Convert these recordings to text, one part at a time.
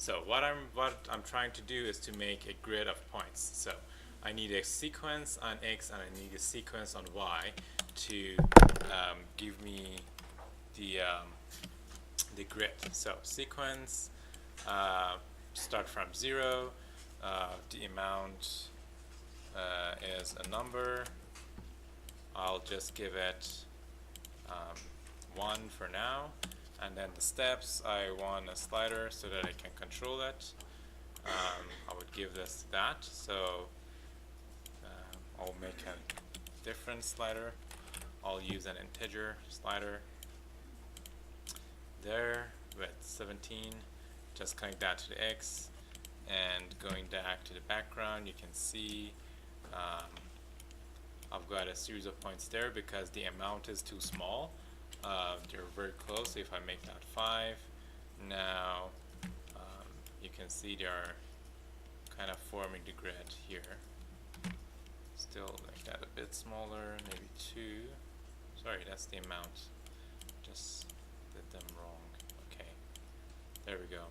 So what I'm trying to do is to make a grid of points. So I need a sequence on X and I need a sequence on Y to give me the grid. So sequence, start from 0, the amount is a number. I'll just give it 1 for now, and then the steps, I want a slider so that I can control it. I would give this that, so I'll make a different slider. I'll use an integer slider there with 17. Just connect that to the X, and going back to the background, you can see I've got a series of points there because the amount is too small. They're very close. If I make that 5, now you can see they are kind of forming the grid here. Still make that a bit smaller, maybe 2. Sorry, that's the amount. Just did them wrong. Okay, there we go.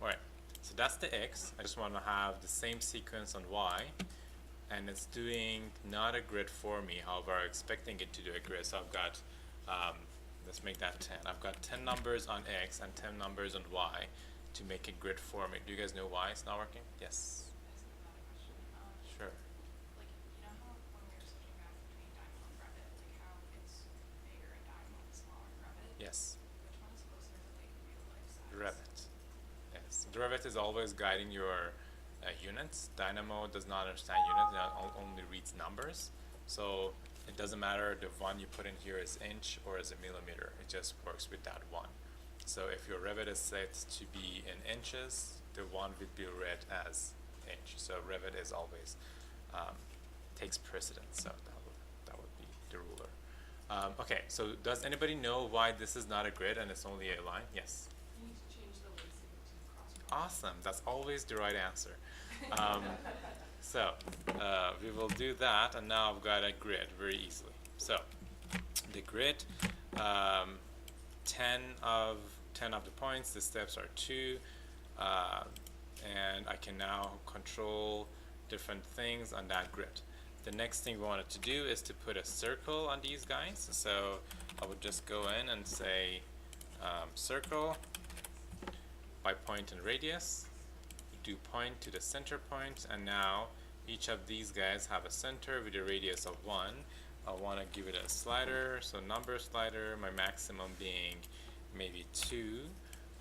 Alright, so that's the X. I just want to have the same sequence on Y, and it's doing not a grid for me. However, I'm expecting it to do a grid. So I've got, let's make that 10. I've got 10 numbers on X and 10 numbers on Y to make a grid for me. Do you guys know why it's not working? Yes. Sure. Like, you know how when we were switching back between Dynamo and Revit, like how it's bigger in Dynamo and smaller in Revit? Yes. Which one is closer to like real life size? Revit. Yes. The Revit is always guiding your units. Dynamo does not understand units, it only reads numbers. So it doesn't matter the one you put in here is inch or is a millimeter. It just works with that one. So if your Revit is set to be in inches, the one would be read as inch. So Revit is always takes precedence. So that would be the ruler. Okay, so does anybody know why this is not a grid and it's only a line? Yes. You need to change the lacing to cross. Awesome. That's always the right answer. So we will do that, and now I've got a grid very easily. So the grid, 10 of the points. The steps are 2, and I can now control different things on that grid. The next thing we wanted to do is to put a circle on these guys. So I would just go in and say circle by point and radius. Do point to the center point, and now each of these guys have a center with a radius of 1. I want to give it a slider, so number slider, my maximum being maybe 2,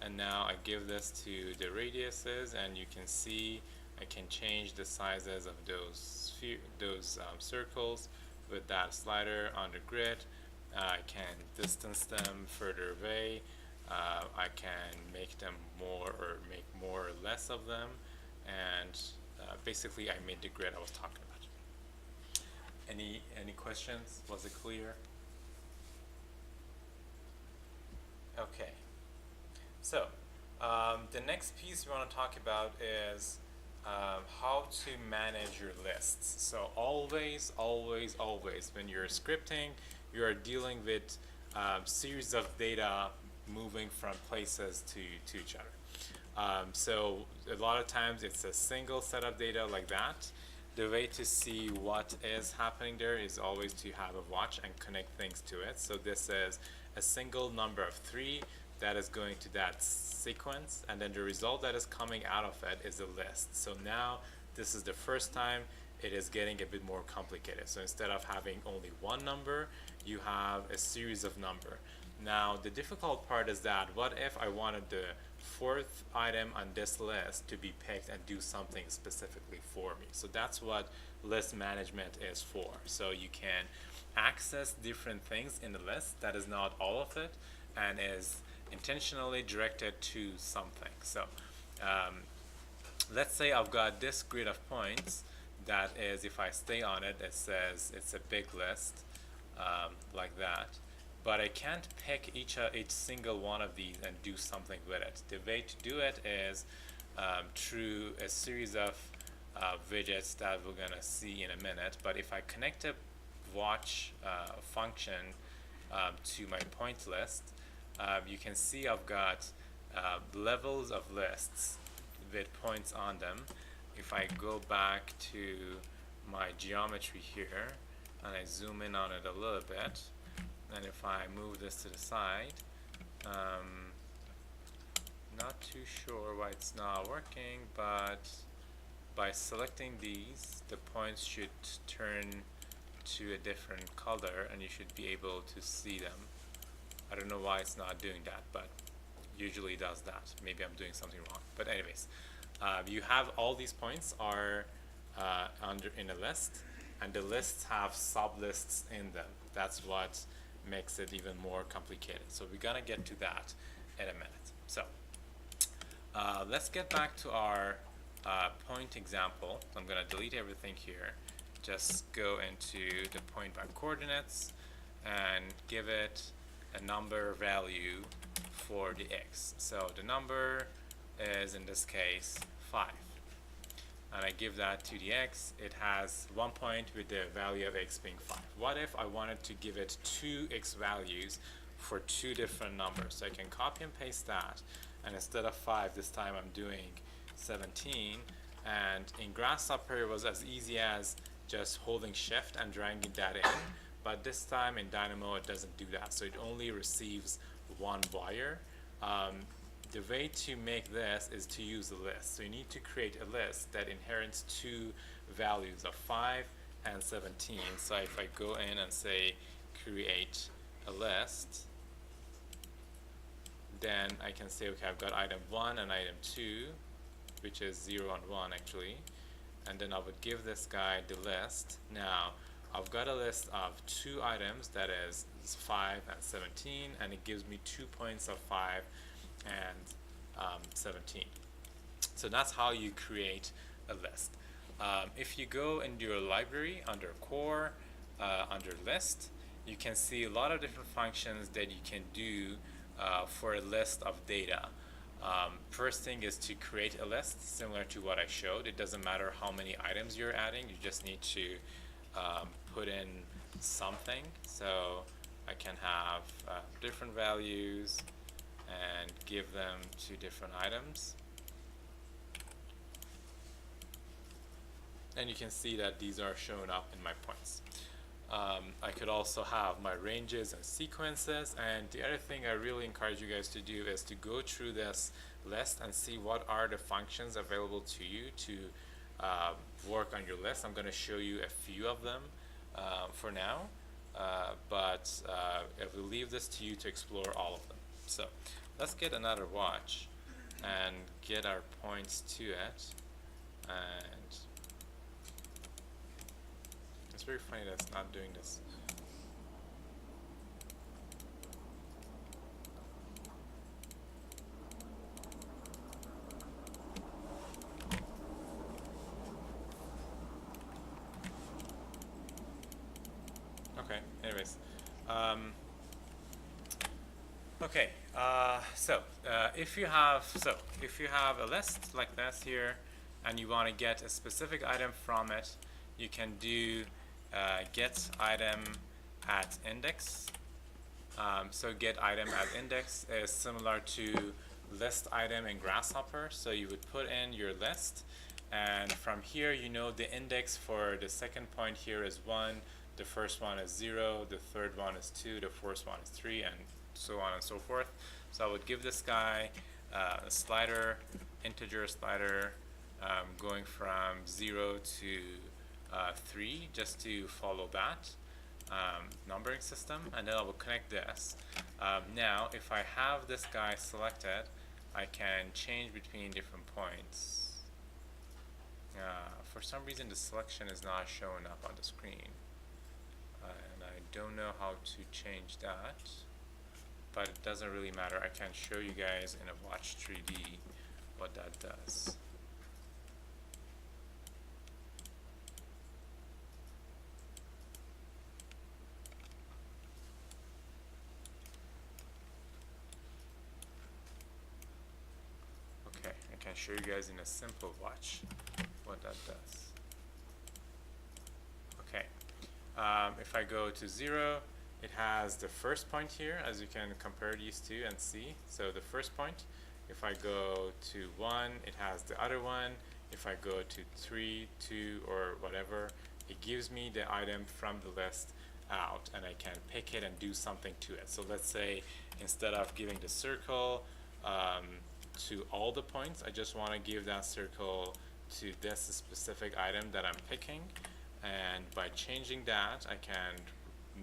and now I give this to the radiuses, and you can see I can change the sizes of those circles with that slider on the grid. I can distance them further away. I can make them more or make more or less of them, and basically I made the grid I was talking about. Any questions? Was it clear? Okay. So the next piece we want to talk about is how to manage your lists. So always when you're scripting, you are dealing with series of data moving from places to each other. So a lot of times it's a single set of data like that. The way to see what is happening there is always to have a watch and connect things to it. So this is a single number of 3 that is going to that sequence, and then the result that is coming out of it is a list. So now this is the first time it is getting a bit more complicated. So instead of having only one number, you have a series of number. Now the difficult part is that what if I wanted the 4th item on this list to be picked and do something specifically for me? So that's what list management is for. So you can access different things in the list that is not all of it and is intentionally directed to something. So let's say I've got this grid of points that is, if I stay on it, it says it's a big list like that. But I can't pick each single one of these and do something with it. The way to do it is through a series of widgets that we're gonna see in a minute. But if I connect a watch function to my point list, you can see I've got levels of lists with points on them. If I go back to my geometry here and I zoom in on it a little bit, and if I move this to the side, not too sure why it's not working, but by selecting these, the points should turn to a different color and you should be able to see them. I don't know why it's not doing that, but usually it does that. Maybe I'm doing something wrong. But anyways, you have all these points are in a list, and the lists have sublists in them. That's what makes it even more complicated. So we're gonna get to that in a minute. So let's get back to our point example. I'm gonna delete everything here. Just go into the point by coordinates and give it a number value for the x. So the number is, in this case, 5. And I give that to the x. It has 1 point with the value of x being 5. What if I wanted to give it 2 x values for 2 different numbers? So I can copy and paste that, and instead of 5, this time I'm doing 17. And in Grasshopper, it was as easy as just holding shift and dragging that in. But this time in Dynamo, it doesn't do that. So it only receives one wire. The way to make this is to use a list. So you need to create a list that inherits 2 values of 5 and 17. So if I go in and say create a list, then I can say, okay, I've got item 1 and item 2, which is 0 and 1 actually. And then I would give this guy the list. Now, I've got a list of 2 items, that is 5 and 17, and it gives me 2 points of 5 and 17. So that's how you create a list. If you go into your library under core, under list, you can see a lot of different functions that you can do for a list of data. First thing is to create a list similar to what I showed. It doesn't matter how many items you're adding, you just need to put in something. So I can have different values and give them to different items. And you can see that these are shown up in my points. I could also have my ranges and sequences, and the other thing I really encourage you guys to do is to go through this list and see what are the functions available to you to work on your list. I'm going to show you a few of them for now, but I will leave this to you to explore all of them. So let's get another watch and get our points to it. And it's very funny that it's not doing this. Okay, anyways. Okay, so if you have a list like this here and you want to get a specific item from it, you can do get item at index. So get item at index is similar to list item in Grasshopper. So you would put in your list, and from here you know the index for the second point here is 1, the first one is 0, the third one is 2, the fourth one is 3, and so on and so forth. So I would give this guy a slider, integer slider, going from 0 to 3, just to follow that numbering system, and then I will connect this. Now if I have this guy selected, I can change between different points. For some reason the selection is not showing up on the screen, and I don't know how to change that, but it doesn't really matter. I can show you guys in a Watch 3D what that does. Okay, I can show you guys in a simple watch what that does. Okay, if I go to 0, it has the first point here, as you can compare these two and see. So the first point If I go to 1, it has the other one. If I go to 3, 2, or whatever, it gives me the item from the list out, and I can pick it and do something to it. So let's say instead of giving the circle to all the points, I just want to give that circle to this specific item that I'm picking, and by changing that, I can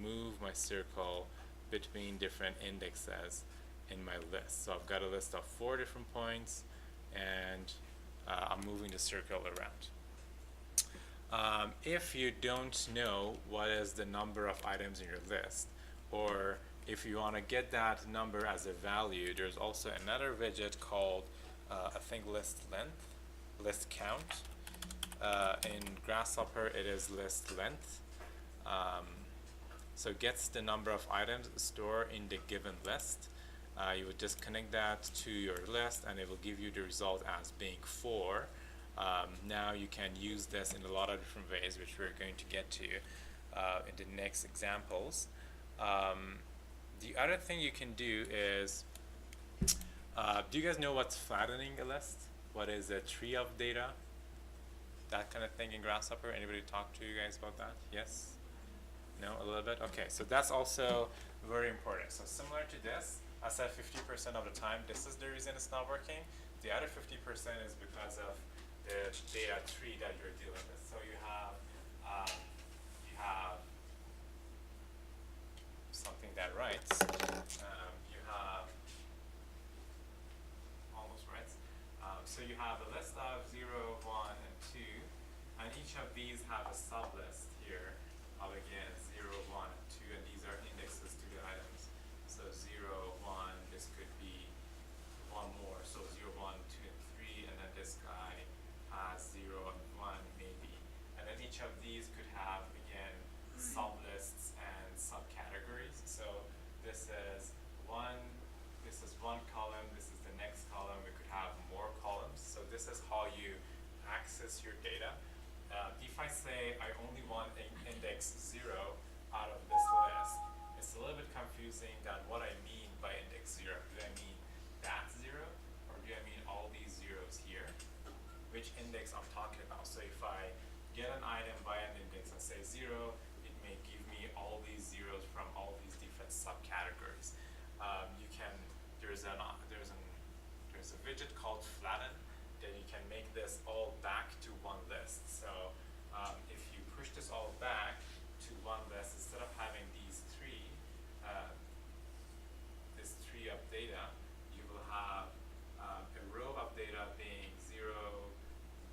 move my circle between different indexes in my list. So I've got a list of 4 different points, and I'm moving the circle around. If you don't know what is the number of items in your list, or if you want to get that number as a value, there's also another widget called, I think, list length, list count. In Grasshopper, it is list length. So it gets the number of items stored in the given list. You would just connect that to your list, and it will give you the result as being 4. Now you can use this in a lot of different ways, which we're going to get to in the next examples. The other thing you can do is, do you guys know what's flattening a list? What is a tree of data? That kind of thing in Grasshopper? Anybody talk to you guys about that? Yes? No, a little bit? Okay, so that's also very important. So similar to this, I said 50% of the time, this is the reason it's not working. The other 50% is because of the data tree that you're dealing with. So you have something that writes, you have, almost writes, so you have a list of 0, 1, and 2, and each of these have a sublist here of, again, 0, 1, and 2, and these are indexes to the items. So 0, 1, this could be one more, so 0, 1, 2, and 3, and then this guy has 0 and 1 maybe. And then each of these could have, again, sublists and subcategories. So this is one column, this is the next column, we could have more columns. So this is how you access your data. If I say I only want an index 0 out of this list, it's a little bit confusing that what I mean by index 0. Do I mean that 0, or do I mean all these zeros here? Which index I'm talking about. So if I get an item by an index and say 0, it may give me all these zeros from all these different subcategories. There's a widget called flatten that you can make this all back to one list. So if you push this all back to one list, instead of having this tree of data, you will have a row of data being 0.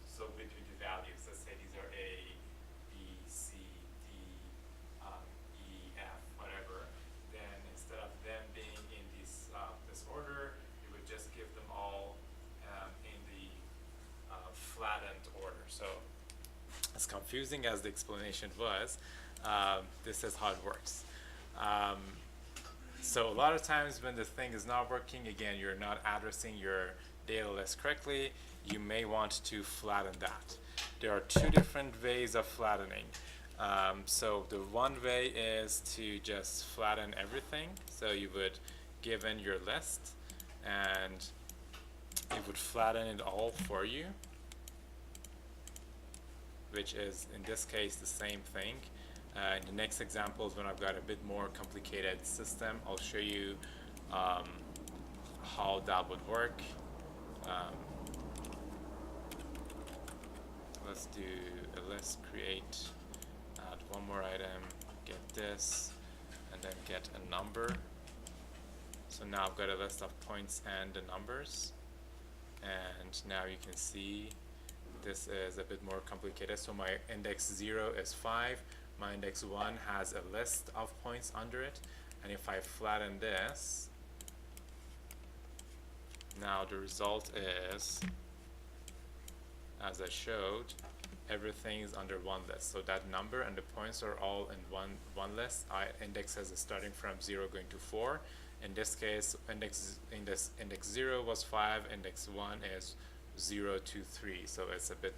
So with the values, let's say these are A, B, C, D, E, F, whatever. Then instead of them being in this order, you would just give them all in the flattened order. So as confusing as the explanation was, this is how it works. So a lot of times when the thing is not working, again, you're not addressing your data list correctly, you may want to flatten that. There are 2 different ways of flattening. So the one way is to just flatten everything. So you would give in your list, and it would flatten it all for you, which is in this case the same thing. In the next examples, when I've got a bit more complicated system, I'll show you how that would work. Let's do a list create, add one more item, get this, and then get a number. So now I've got a list of points and the numbers, and now you can see this is a bit more complicated. So my index 0 is 5, my index 1 has a list of points under it, and if I flatten this, now the result is, as I showed, everything is under one list. So that number and the points are all in one list. Indexes is starting from 0 going to 4. In this case, index 0 was 5, index 1 is 0 to 3. So it's a bit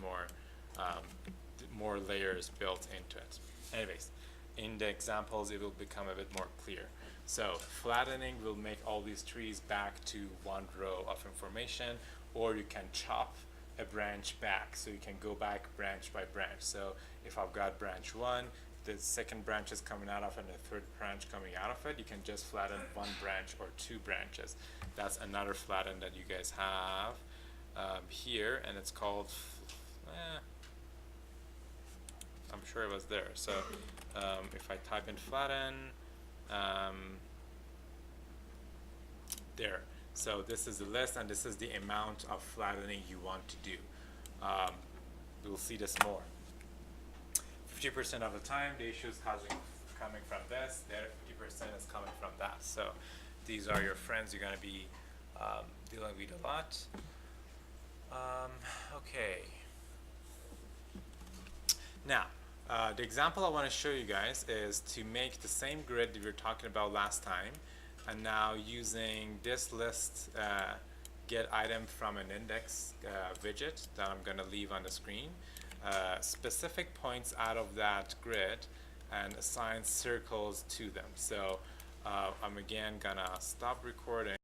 more layers built into it. Anyways, in the examples, it will become a bit more clear. So flattening will make all these trees back to one row of information, or you can chop a branch back, so you can go back branch by branch. So if I've got branch 1, the second branch is coming out of it, and the third branch coming out of it, you can just flatten one branch or two branches. That's another flatten that you guys have here, and it's called I'm sure it was there. So if I type in flatten, there. So this is the list, and this is the amount of flattening you want to do. We'll see this more. 50% of the time, the issue is coming from this. There, 50% is coming from that. So these are your friends you're going to be dealing with a lot. Okay. Now, the example I want to show you guys is to make the same grid that we were talking about last time, and now using this list get item from an index widget that I'm going to leave on the screen, specific points out of that grid, and assign circles to them. So I'm again going to stop recording.